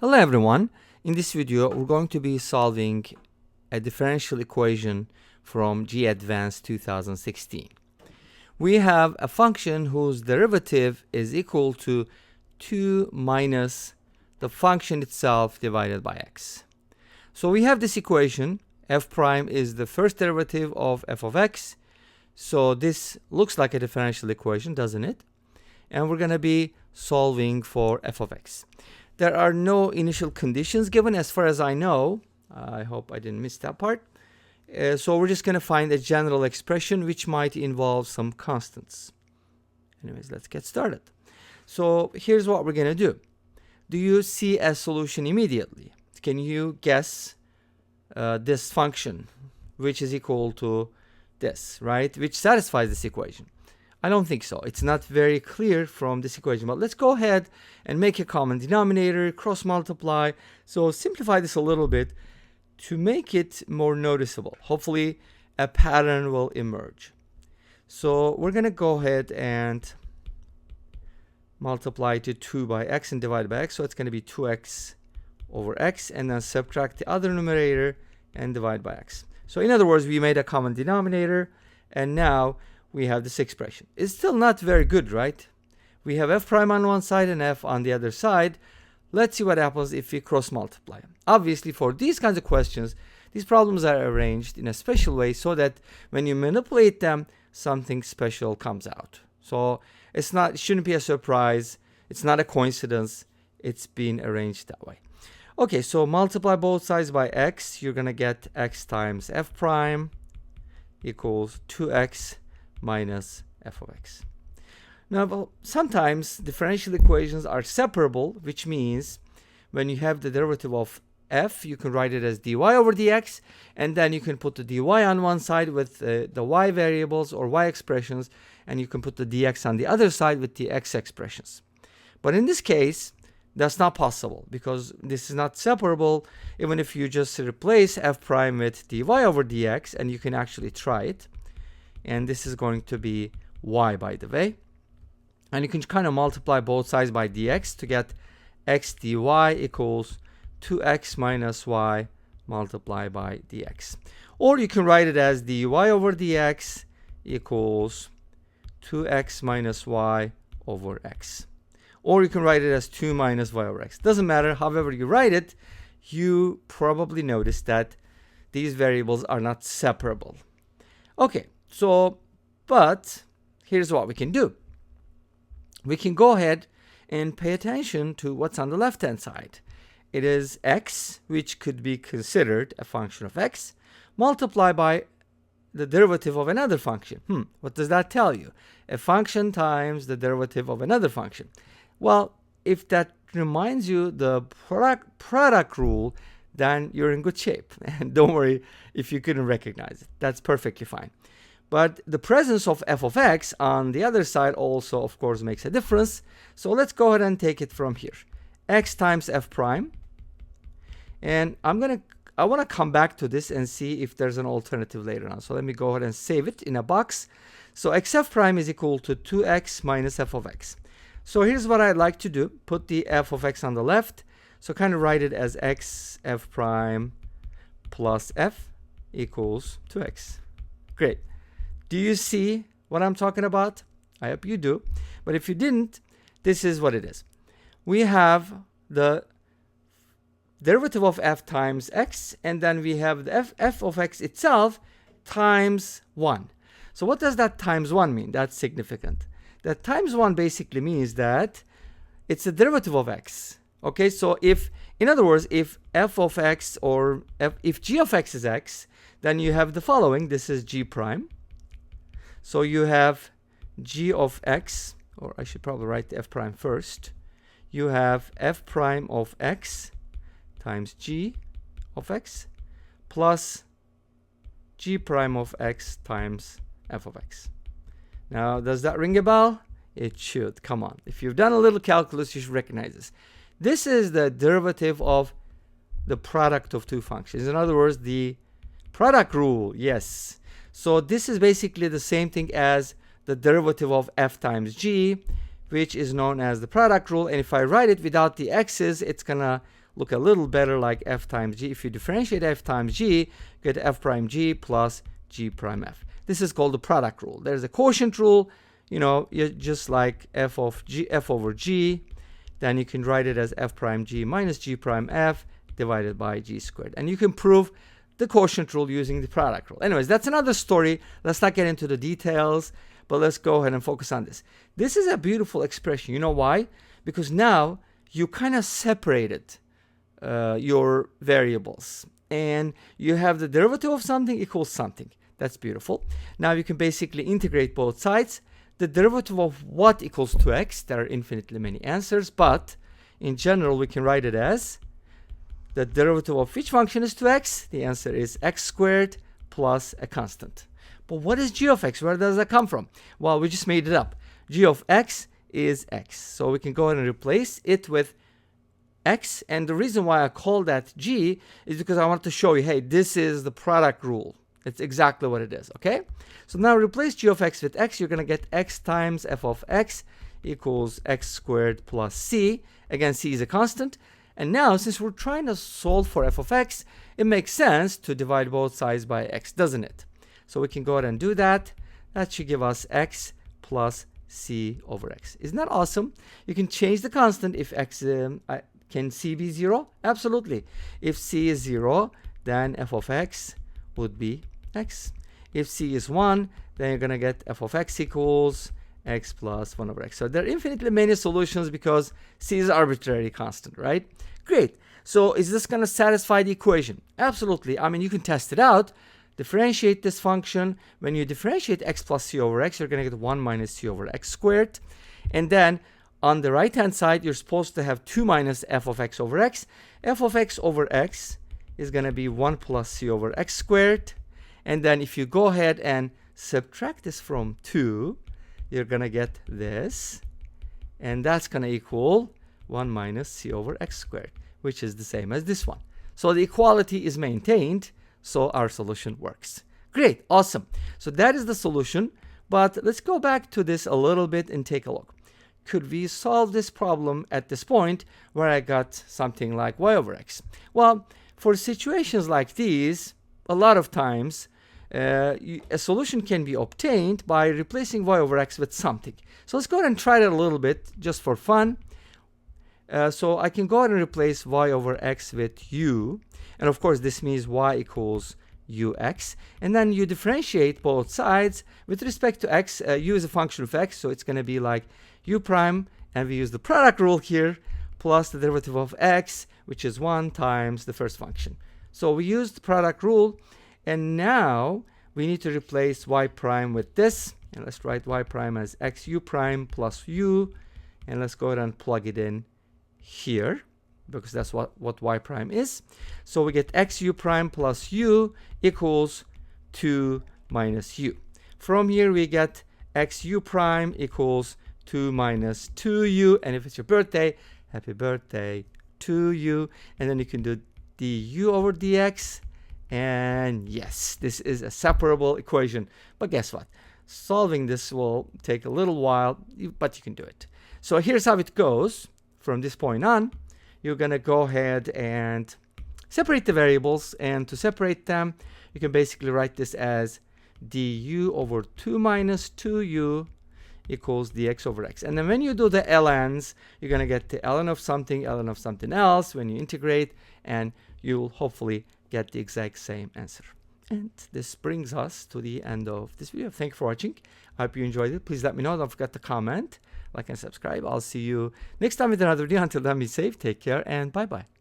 Hello everyone. In this video we're going to be solving a differential equation from Jee Advanced 2016. We have a function whose derivative is equal to 2 minus the function itself divided by x. So we have this equation. F prime is the first derivative of f of x. So this looks like a differential equation, doesn't it? And we're going to be solving for f of x. There are no initial conditions given as far as I know. I hope I didn't miss that part. So we're just going to find a general expression which might involve some constants. Anyways, let's get started. So here's what we're going to do. Do you see a solution immediately? Can you guess this function which is equal to this, right? Which satisfies this equation? I don't think so. It's not very clear from this equation, but let's go ahead and make a common denominator, cross multiply. So simplify this a little bit to make it more noticeable. Hopefully a pattern will emerge. So we're going to go ahead and multiply to 2 by x and divide by x. So it's going to be 2x over x, and then subtract the other numerator and divide by x. So in other words, we made a common denominator, and now we have this expression. It's still not very good, right? We have f prime on one side and f on the other side. Let's see what happens if we cross multiply. Obviously, for these kinds of questions, these problems are arranged in a special way so that when you manipulate them, something special comes out. So it shouldn't be a surprise. It's not a coincidence. It's been arranged that way. Okay, so multiply both sides by x. You're going to get x times f prime equals 2x minus f of x. Now, sometimes differential equations are separable, which means when you have the derivative of f, you can write it as dy over dx, and then you can put the dy on one side with the y variables or y expressions, and you can put the dx on the other side with the x expressions. But in this case, that's not possible because this is not separable. Even if you just replace f prime with dy over dx, and you can actually try it. And this is going to be y, by the way. And you can kind of multiply both sides by dx to get x dy equals 2x minus y multiplied by dx. Or you can write it as dy over dx equals 2x minus y over x. Or you can write it as 2 minus y over x. Doesn't matter. However you write it, you probably notice that these variables are not separable. Okay. So, but here's what we can do. We can go ahead and pay attention to what's on the left-hand side. It is x, which could be considered a function of x, multiplied by the derivative of another function. What does that tell you? A function times the derivative of another function. Well, if that reminds you the product rule, then you're in good shape. And don't worry if you couldn't recognize it. That's perfectly fine. But the presence of f of x on the other side also, of course, makes a difference. So let's go ahead and take it from here. X times f prime. And I want to come back to this and see if there's an alternative later on. So let me go ahead and save it in a box. So xf prime is equal to 2x minus f of x. So here's what I'd like to do. Put the f of x on the left. So kind of write it as x f prime plus f equals 2x. Great. Do you see what I'm talking about? I hope you do. But if you didn't, this is what it is. We have the derivative of f times x, and then we have the f of x itself times 1. So what does that times 1 mean? That's significant. That times 1 basically means that it's the derivative of x. Okay, so in other words, if f of x or if g of x is x, then you have the following. This is g prime. So you have g of x, or I should probably write the f prime first. You have f prime of x times g of x plus g prime of x times f of x. Now, does that ring a bell? It should. Come on. If you've done a little calculus, you should recognize this. This is the derivative of the product of two functions. In other words, the product rule. Yes. So this is basically the same thing as the derivative of f times g, which is known as the product rule. And if I write it without the x's, it's gonna look a little better like f times g. If you differentiate f times g, you get f prime g plus g prime f. This is called the product rule. There's a quotient rule, you know, just like f over g. Then you can write it as f prime g minus g prime f divided by g squared. And you can prove the quotient rule using the product rule. Anyways, that's another story. Let's not get into the details, but let's go ahead and focus on this. This is a beautiful expression. You know why? Because now you kind of separated your variables, and you have the derivative of something equals something. That's beautiful. Now you can basically integrate both sides. The derivative of what equals 2x? There are infinitely many answers, but in general we can write it as the derivative of which function is 2x? The answer is x squared plus a constant. But what is g of x? Where does that come from? Well, we just made it up. G of x is x. So we can go ahead and replace it with x. And the reason why I call that g is because I want to show you, hey, this is the product rule. It's exactly what it is, okay? So now replace g of x with x. You're going to get x times f of x equals x squared plus c. Again, c is a constant. And now, since we're trying to solve for f of x, it makes sense to divide both sides by x, doesn't it? So we can go ahead and do that. That should give us x plus c over x. Isn't that awesome? You can change the constant if x, can c be 0? Absolutely. If c is 0, then f of x would be x. If c is 1, then you're going to get f of x equals x plus 1 over x. So there are infinitely many solutions because c is arbitrary constant, right? Great. So is this going to satisfy the equation? Absolutely. I mean, you can test it out. Differentiate this function. When you differentiate x plus c over x, you're going to get 1 minus c over x squared. And then on the right hand side, you're supposed to have 2 minus f of x over x. F of x over x is going to be 1 plus c over x squared. And then if you go ahead and subtract this from 2, you're going to get this. And that's going to equal 1 minus c over x squared, which is the same as this one. So the equality is maintained, so our solution works. Great, awesome. So that is the solution. But let's go back to this a little bit and take a look. Could we solve this problem at this point where I got something like y over x? Well, for situations like these, a lot of times, a solution can be obtained by replacing y over x with something. So let's go ahead and try that a little bit just for fun. So I can go ahead and replace y over x with u. And of course, this means y equals ux. And then you differentiate both sides. With respect to x, u is a function of x. So it's going to be like u prime. And we use the product rule here plus the derivative of x, which is 1 times the first function. So we used the product rule. And now we need to replace y prime with this. And let's write y prime as x u prime plus u. And let's go ahead and plug it in here, because that's what y prime is. So we get x u prime plus u equals 2 minus u. From here we get x u prime equals 2 minus 2u. And if it's your birthday, happy birthday to you. And then you can do du over dx. And yes, this is a separable equation. But guess what? Solving this will take a little while, but you can do it. So here's how it goes. From this point on, you're going to go ahead and separate the variables. And to separate them, you can basically write this as du over 2 minus 2u equals dx over x. And then when you do the ln's, you're going to get the ln of something else when you integrate, and you'll hopefully get the exact same answer. And this brings us to the end of this video. Thank you for watching. I hope you enjoyed it. Please let me know. Don't forget to comment, like, and subscribe. I'll see you next time with another video. Until then, be safe, take care, and bye-bye.